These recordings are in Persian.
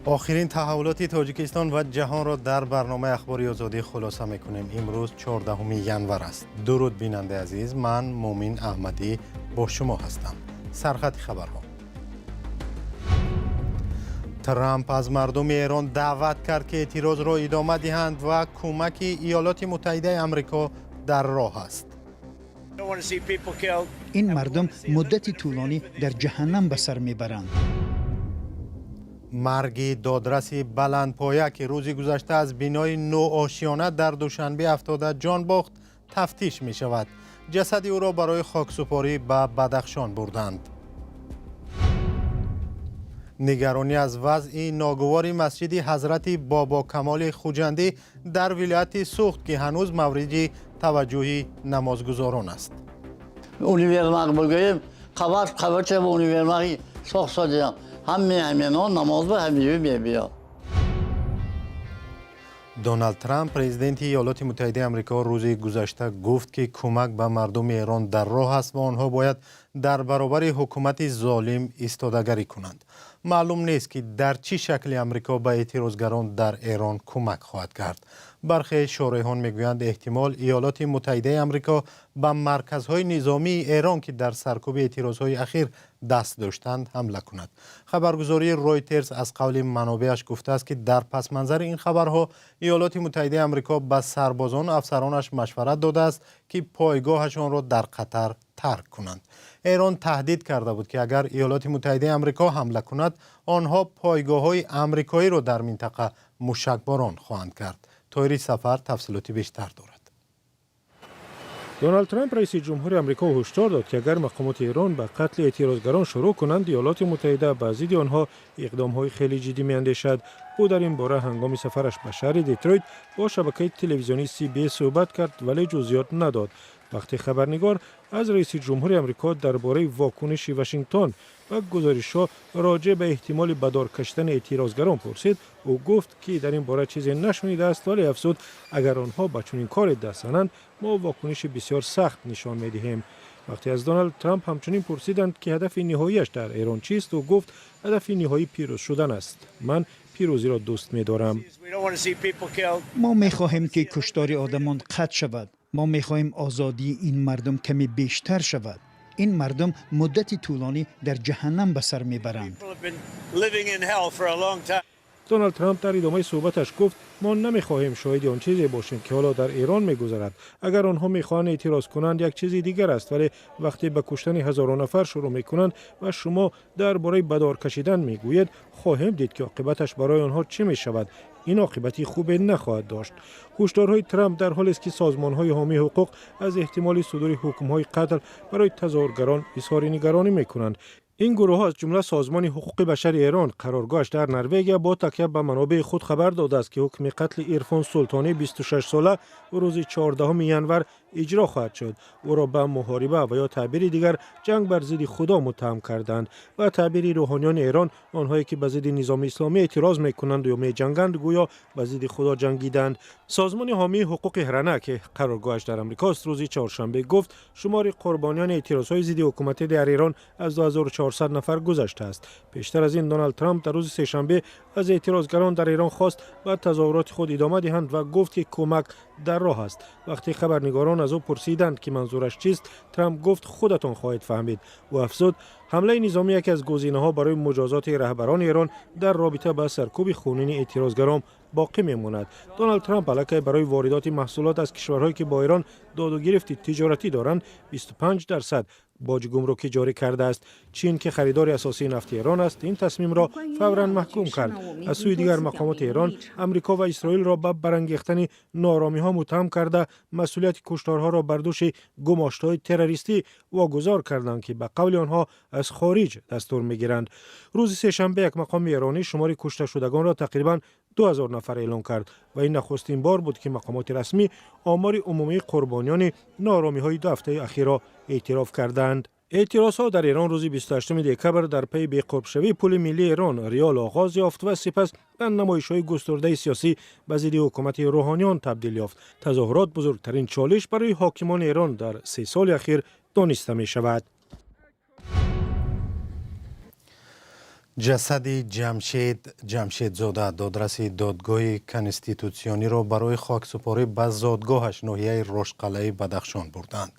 آخرین تحولات تاجیکستان و جهان را در برنامه اخباری آزادی خلاصه میکنیم. امروز 14 ینور است. درود بیننده عزیز، من مومین احمدی با شما هستم. سرخط خبرها. ترامپ از مردم ایران دعوت کرد که اعتراض را ادامه دهند و کمک ایالات متحده آمریکا در راه است. این مردم مدتی طولانی در جهنم به سر میبرند. مرگ دادرس بلندپایه که روز گذشته از بینای نوآشیانه در دوشنبه افتاده جان باخت تفتیش می شود. جسد او را برای خاکسپاری به بدخشان بردند. نگرانی از وضع ناگوار مسجد حضرت بابا کمال خوجندی در ولایت سوخت که هنوز مورد توجه نمازگزاران است. اونیورماق بگویم خبر چه به اونیورماقی ساخت سادیم همین نماز به همیشه بیا. دونالد ترامپ پرزیدنت ایالات متحده آمریکا روز گذشته گفت که کمک به مردم ایران در راه است و آنها باید در برابر حکومت ظالم ایستادگی کنند. معلوم نیست که در چه شکلی آمریکا به اعتراضگران در ایران کمک خواهد کرد. برخی شارحان میگویند احتمال ایالات متحده آمریکا به مرکزهای نظامی ایران که در سرکوب اعتراضهای اخیر دست داشتند حمله کند. خبرگزاری رویترز از قول منابعش گفته است که در پس منظر این خبرها ایالات متحده آمریکا به سربازان و افسرانش مشورت داده است که پایگاهشان را در قطر ترک کنند. ایران تهدید کرده بود که اگر ایالات متحده آمریکا حمله کند آنها پایگاه‌های آمریکایی را در منطقه موشکباران خواهند کرد. طاهری سفر تفصیلاتی بیشتر دارد. دونالد ترامپ رئیس جمهور آمریکا هشدار داد که اگر مقامات ایران به قتل اعتراضگران شروع کنند ایالات متحده به ضد آنها اقدام‌های خیلی جدی می‌اندیشد. او در این باره هنگام سفرش به شهر دیترویت با شبکه تلویزیونی CBS صحبت کرد ولی جزئیات نداد. وقتی خبرنگار از رئیس جمهور آمریکا درباره واکنش واشنگتن و گزارش‌ها راجع به احتمال به دار کشیدن اعتراضگران پرسید، او گفت که در این باره چیزی نشنیده است ولی افزود اگر آنها به چنین کاری دست زنند ما واکنش بسیار سخت نشان می‌دهیم. وقتی از دونالد ترامپ همچنین پرسیدند که هدف نهاییش در ایران چیست، او گفت هدف نهایی پیروز شدن است. من پیروزی را دوست می‌دارم. ما می‌خواهیم که کشتار آدمان قطع شود. ما می‌خواهیم آزادی این مردم کمی بیشتر شود. این مردم مدتی طولانی در جهنم به سر میبرند. دونالد ترامپ در ادامه صحبتش گفت ما نمیخواهیم شاهد آن چیزی باشیم که حالا در ایران میگذرد. اگر آنها میخواهند اعتراض کنند یک چیزی دیگر است، ولی وقتی به کشتن هزاران نفر شروع میکنند و شما درباره به دار کشیدن میگویید خواهیم دید که عاقبتش برای آنها چه میشود. این عاقبتی خوبی نخواهد داشت. هشدارهای ترامپ در حالی است که سازمان‌های حامی حقوق از احتمال صدور حکم‌های قتل برای تظاهرگران اظهار نگرانی می‌کنند. این گروه از جمله سازمان حقوق بشر ایران قرارگاهش در نروژ با تکیه به منابع خود خبر داده است که حکم قتل عرفان سلطانی 26 ساله روز 14 ینور اجرا خواهد شد. او را به محاربه و یا تعبیر دیگر جنگ بر ضد خدا متهم کردند و تعبیر روحانیان ایران آنهایی که به ضد نظام اسلامی اعتراض میکنند یا میجنگند گویا به ضد خدا جنگیدند. سازمان حامی حقوق هرنه که قرارگاهش در آمریکاست روز چهارشنبه گفت شمار قربانیان اعتراضهای ضد حکومت در ایران از 2400 نفر گذشته است. پیشتر از این دونالد ترامپ در روز سه‌شنبه از اعتراضگران در ایران خواست به تظاهرات خود ادامه دهند و گفت که کمک در راه است. وقتی خبرنگاران از او پرسیدند که منظورش چیست، ترامپ گفت خودتان خواهید فهمید. و افزود حمله نظامی یکی از گزینه‌ها برای مجازات رهبران ایران در رابطه با سرکوب خونین اعتراضگران باقی میماند. دونالد ترامپ علاوه برای واردات محصولات از کشورهایی که با ایران داد و گرفت تجارتی دارند 25% باج گمرکی جاری کرده است. چین که خریدار اساسی نفت ایران است این تصمیم را فوراً محکوم کرد. از سوی دیگر مقامات ایران امریکا و اسرائیل را به برانگیختن ناآرامی‌ها متهم کرده مسئولیت کشتارها را بر دوش گماشته‌های تروریستی واگذار کردند که به قول آنها از خارج دستور می‌گیرند. روز سه‌شنبه یک مقام ایرانی شمار کشته شدگان را تقریباً 2000 نفر اعلام کرد و این نخستین بار بود که مقامات رسمی آمار عمومی قربانیان ناآرامی‌های 2 هفته اخیر را اعتراف کردند. اعتراضها در ایران روز 28 دکبر در پی بی‌قرب شوی پول ملی ایران ریال آغاز یافت و سپس به نمایش‌های گسترده سیاسی به ضد حکومت روحانیان تبدیل یافت. تظاهرات بزرگترین چالش برای حاکمان ایران در 3 سال اخیر دانسته می‌شود. جسد جمشیدزاده دادرس دادگاه کنستیتوسیونی را برای خاکسپاری به زادگاهش ناحیه رشقلعه بدخشان بردند.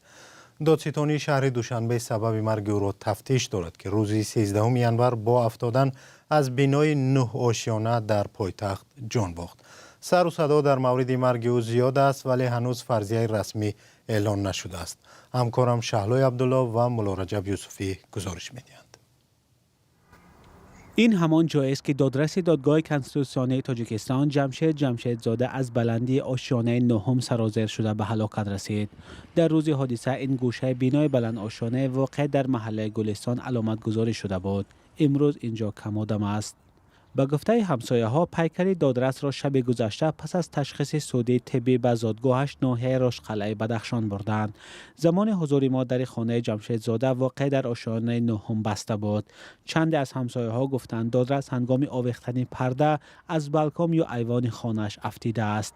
دادستانی شهر دوشنبه سبب مرگ او را تفتیش دارد که روز 13 ینور با افتادن از بینای 9 آشیانه در پایتخت جان باخت. سر و صدا در مورد مرگ او زیاد است ولی هنوز فرضیه رسمی اعلان نشده است. همکارم شهلای عبدالله و مولا رجب یوسفی گزارش می‌دهند. این همان جایی است که دادرس دادگاه کنستیتوسیونی تاجیکستان جمشیدزاده از بلندی آشیانه 9 سرازیر شده به هلاکت رسید. در روز حادثه این گوشه بینای بلند آشیانه واقع در محله گلستان علامت گذاری شده بود. امروز اینجا کم آدم است. به گفته همسایه ها پیکر دادرس را شب گذشته پس از تشخیص سودی طبی به زادگاهش ناحیه رشقلعه بدخشان بردند. زمان حضور ما در خانه جمشیدزاده واقع در آشیانه 9 بسته بود. چند از همسایه ها گفتند دادرس هنگام آویختن پرده از بالکن یا ایوان خانه‌اش افتیده است.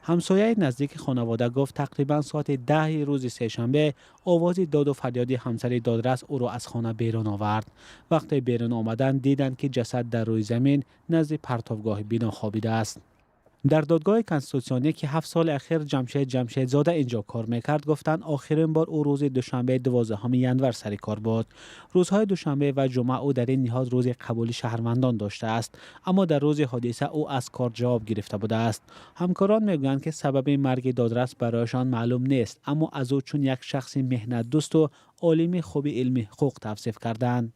همسایه نزدیک خانواده گفت تقریبا ساعت 10 روز سه‌شنبه آواز داد و فریاد همسر دادرس او را از خانه بیرون آورد. وقتی بیرون آمدند دیدند که جسد در روی زمین نزد پرتابگاه بنا خوابیده است. در دادگاه کنستیتوسیونی که 7 سال اخیر جمشیدزاده اینجا کار میکرد گفتند آخرین بار او روز دوشنبه 12 ینور سر کار بود. روزهای دوشنبه و جمعه او در این نهاد روز قبول شهروندان داشته است، اما در روز حادثه او از کار جواب گرفته بوده است. همکاران میگویند که سبب مرگ دادرس برایشان معلوم نیست، اما از او چون یک شخص مهنت دوست و عالم خوب علم حقوق توصیف کردند.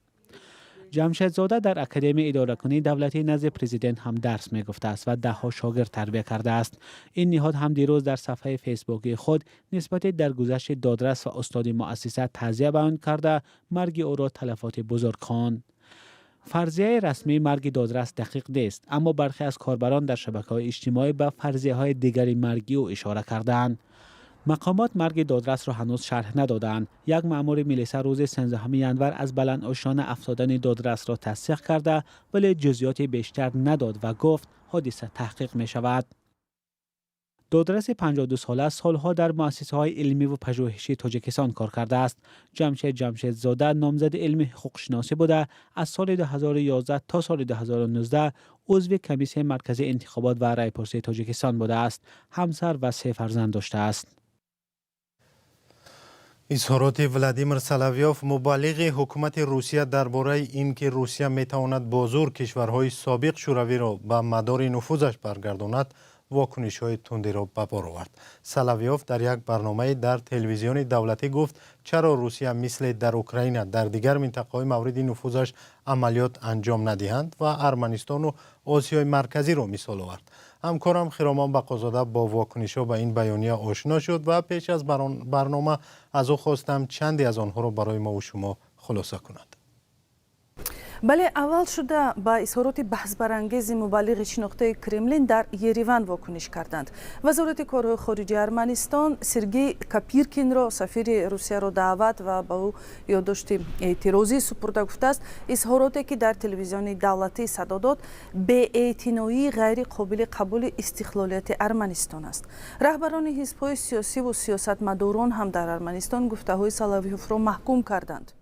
جمشیدزاده در اکادمی اداره‌کنی دولتی نزد پرزیدنت هم درس می‌گفته است و ده‌ها شاگرد تربیت کرده است. این نهاد هم دیروز در صفحه فیسبوکی خود نسبت درگذشت دادرس و استاد مؤسسه تعزیه بیان کرده مرگ او را تلفات بزرگ خواند. فرضیه رسمی مرگ دادرس دقیق نیست، اما برخی از کاربران در شبکه‌های اجتماعی به فرضیه‌های دیگری مرگی او اشاره کردند. مقامات مرگ دادرس را هنوز شرح ندادند. یک مأمور میلیسا روز 13 ینور از بلند آشیانه افتادن دادرس را تصدیق کرده ولی جزئیات بیشتر نداد و گفت حادثه تحقیق می شود. دادرس 52 ساله سالها در مؤسسه‌های علمی و پژوهشی تاجیکستان کار کرده است. جمشیدزاده نامزد علم حقوق شناسی بوده. از سال 2011 تا سال 2019 عضو کمیسیون مرکزی انتخابات و رایپرسی تاجیکستان بوده است. همسر و 3 فرزند داشته است. اظهارات ولادیمیر سلاویوف مبلغ حکومت روسیه درباره اینکه روسیه میتواند با زور کشورهای سابق شوروی را به مدار نفوذش برگرداند واکنش‌های تندی را به بار آورد. سلاویوف در یک برنامه در تلویزیون دولتی گفت چرا روسیه مثل در اوکراین در دیگر منطقه‌های مورد نفوذش عملیات انجام ندهند و ارمنستان و آسیای مرکزی را مثال آورد. همکارم خرامان بقازاده با واکنش‌ها به این بیانیه آشنا شد و پیش از برنامه از او خواستم چندی از آنها را برای ما و شما خلاصه کند. بله، اول شده با اظهارات بحث برانگیز مبلغ شناخته کرملین در یریون واکنش کردند. وزارت کارهای خارجه ارمنستان سرگئی کاپیرکین را سفیر روسیه را دعوت و با او یادداشت اعتراضی سپرده گفته است اظهاراتی که در تلویزیون دولتی صدا داد بی‌اعتنایی غیر قابل قبول استقلالیت ارمنستان است. رهبران حزب‌های سیاسی و سیاستمداران هم در ارمنستان گفته‌های سلاویوف را محکوم کردند.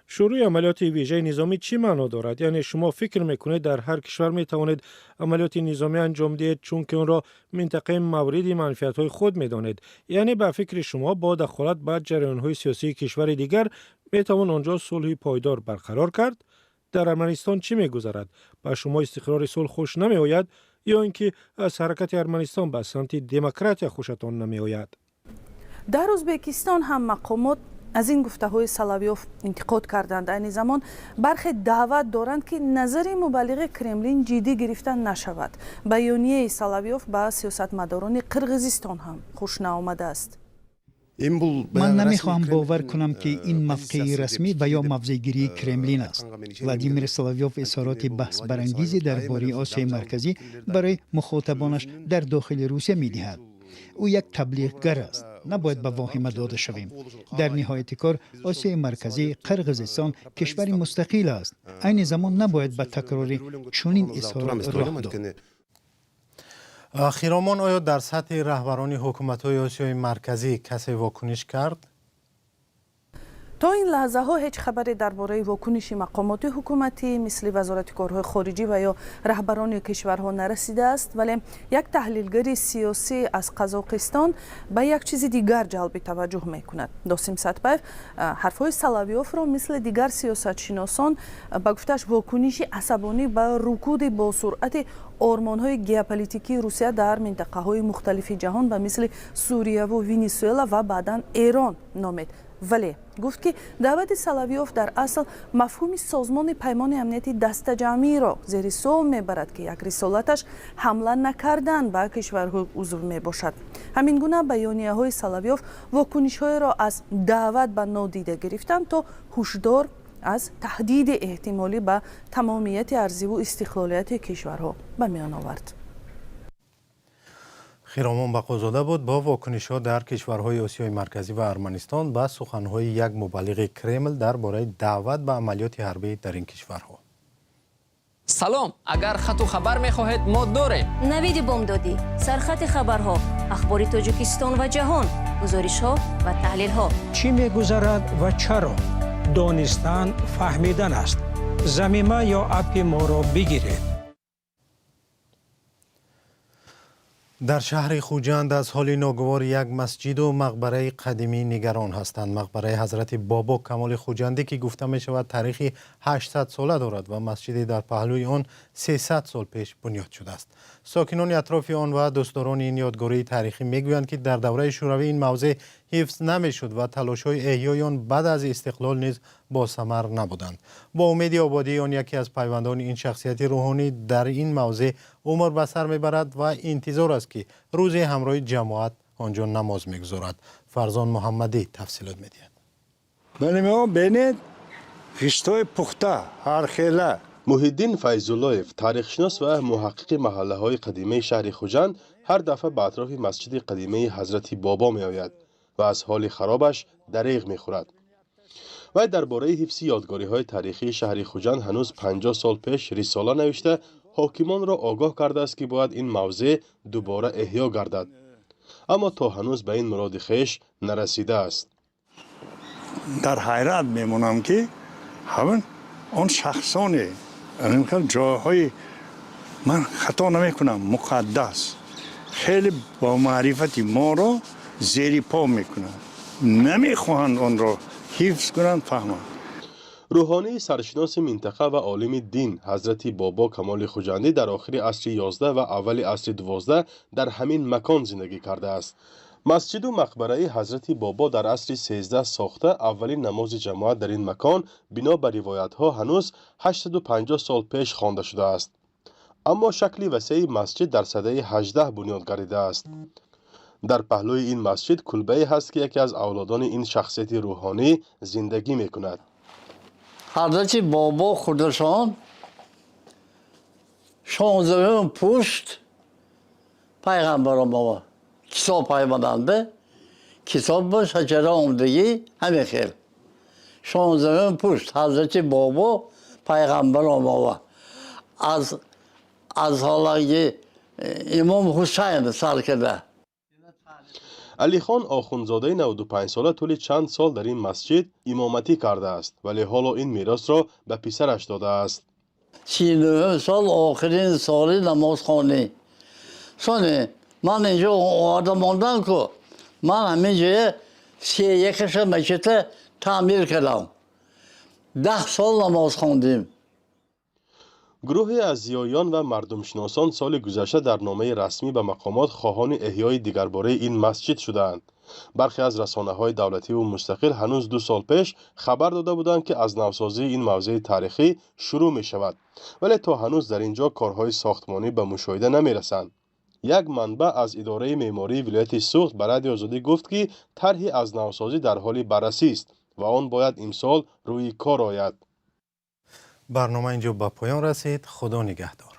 شروع عملیات ویژه نظامی چی معنا دارد؟ یعنی شما فکر میکنید در هر کشور میتوانید عملیات نظامی انجام دهید چون که اون را منطقه مورد منفعت های خود میدانید؟ یعنی به فکر شما با دخالت به جریان های سیاسی کشور دیگر میتوان آنجا صلح پایدار برقرار کرد؟ در ارمنستان چی میگذرد؟ به شما استقرار صلح خوش نمی آید یا اینکه از حرکت ارمنستان به سمت دموکراسی خوشتان نمی آید؟ در ازبکستان هم مقامات از این گفته‌های سلاویوف انتقاد کردند. این زمان برخی دعوت دارند که نظر مبلغ کرملین جدی گرفته نشود. بیانیه سلاویوف با سیاستمداران قرقیزستان هم خوش نیامده است. من نمیخواهم باور کنم که این موقع رسمی و یا موضع‌گیری کرملین است. ولادیمیر سلاویوف اظهارات بحث برانگیزی درباره آسیای مرکزی برای مخاطبانش در داخل روسیه می‌دهد. او یک تبلیغگر است. نباید به واهمه داده شویم. در نهایت کار آسیای مرکزی قرقیزستان کشوری مستقل است. عین زمان نباید به تکرار چنین اظهارات راه داد. خرامان آیا در سطح رهبران حکومت‌های آسیای مرکزی کسی واکنش کرد؟ تا این لحظه ها هیچ خبری درباره واکنش مقامات حکومتی مثل وزارت کارهای خارجی و یا رهبران کشورها نرسیده است، ولی یک تحلیلگر سیاسی از قزاقستان به یک چیز دیگر جلب توجه میکند. داسیم ساتپاев حرفهای سلاویوف را مثل دیگر سیاستشناسان به گفتش واکنش عصبانی به رکود با سرعت آرمان‌های ژئوپلیتیکی روسیه در منطقه‌های مختلف جهان به مثل سوریه و ونزوئلا و بعداً ایران نامید. ولی گفت که دعوت سلاویوف در اصل مفهوم سازمان پیمان امنیتی دست جمعی را زیر سوال میبرد که یک رسالتش حمله نکردن به کشورهای عضو می باشد. همین گونه بیانیه های سلاویوف واکنش های را از دعوت به نادیده گرفتن تا هشدار از تهدید احتمالی به تمامیت ارضی و استقلالیت کشورها به میان آورد. خیرامان بقازاده بود با واکنش‌ها در کشورهای آسیای مرکزی و ارمنستان به سخن‌های یک مبلغ کرمل درباره دعوت به عملیات حربی در این کشورها. سلام، اگر خط و خبر می‌خواهید ما داریم. نوید بامدادی، سرخط خبرها، اخبار تاجیکستان و جهان، گزارش‌ها و تحلیل‌ها. چی می‌گذرد و چرا؟ دانستن فهمیدن است. زمینه یا اپ ما را بگیرید. در شهر خوجند از حال ناگوار یک مسجد و مقبره قدیمی نگران هستند. مقبره حضرت بابا کمال خوجندی که گفته می شود تاریخی 800 ساله دارد و مسجدی در پهلوی آن 300 سال پیش بنیاد شده است. ساکنان اطراف آن و دوستداران این یادگاری تاریخی میگویند که در دوره شوروی این موضع حفظ نمیشد و تلاش‌های احیای آن بعد از استقلال نیز با ثمر نبودند. با امید آبادی آن یکی از پیوندان این شخصیت روحانی در این موضع عمر به سر میبرد و انتظار است که روزی همراه جماعت آنجا نماز میگذارد. فرزان محمدی تفصیلات میدهد. بله ببینید خشتای پخته هرخیله. محیدین فیض‌الله‌یف تاریخشناس و محقق محله‌های قدیمی شهر خوجند هر دفعه به اطراف مسجد قدیمی حضرت بابا می آید و از حال خرابش دریغ می خورد. و درباره حفظ یادگاری‌های تاریخی شهر خوجند هنوز 50 سال پیش رساله نوشته حاکمان را آگاه کرده است که باید این موضع دوباره احیا گردد. اما تا هنوز به این مراد خویش نرسیده است. در حیرت میمونم که همین آن شخصانی جاهای من خطا نمیکنم مقدس خیلی با معرفتی ما را زیر پا میکنند، نمیخواهند آن را حفظ کنند فهمند. روحانی سرشناس منطقه و عالم دین حضرت بابا کمال خوجندی در آخر عصر 11 و اول عصر 12 در همین مکان زندگی کرده است. مسجد و مقبره حضرت بابا در عصر 13 ساخته اولین نماز جماعت در این مکان بنا به روایت ها هنوز 850 سال پیش خوانده شده است. اما شکل وسیع مسجد در سده 18 بنیاد گردیده است. در پهلوی این مسجد کلبه‌ای هست که یکی از اولادان این شخصیت روحانی زندگی می کند. حضرت بابا خودشان 16 پشت پیغمبر ما کتاب پیامدنده، کتاب با شجره آمدگی همه خیل 16 پشت حضرت بابا پیغمبر ما از حالا امام حسین سر کرده. علی خان آخوندزاده 95 ساله طول چند سال در این مسجد امامتی کرده است ولی حالا این میراث را به پسرش داده است. 39 سال آخرین سال نمازخوانی. سونه من اینجا آمده ماندم که من همینجا 31 مسجد تعمیر کردم. 10 سال نماز خواندیم. گروهی از زیایان و مردمشناسان سال گذشته در نامه رسمی به مقامات خواهان احیای دیگرباره این مسجد شدند. برخی از رسانه‌های دولتی و مستقل هنوز 2 سال پیش خبر داده بودند که از نوسازی این موضع تاریخی شروع می شود ولی تا هنوز در اینجا کارهای ساختمانی به مشاهده نمی رسند. یک منبع از اداره معماری ولایت سوخت به رادیو آزادی گفت که طرحی از نوسازی در حال بررسی است و آن باید امسال روی کار آید. برنامه اینجا به پایان رسید. خدا نگهدار.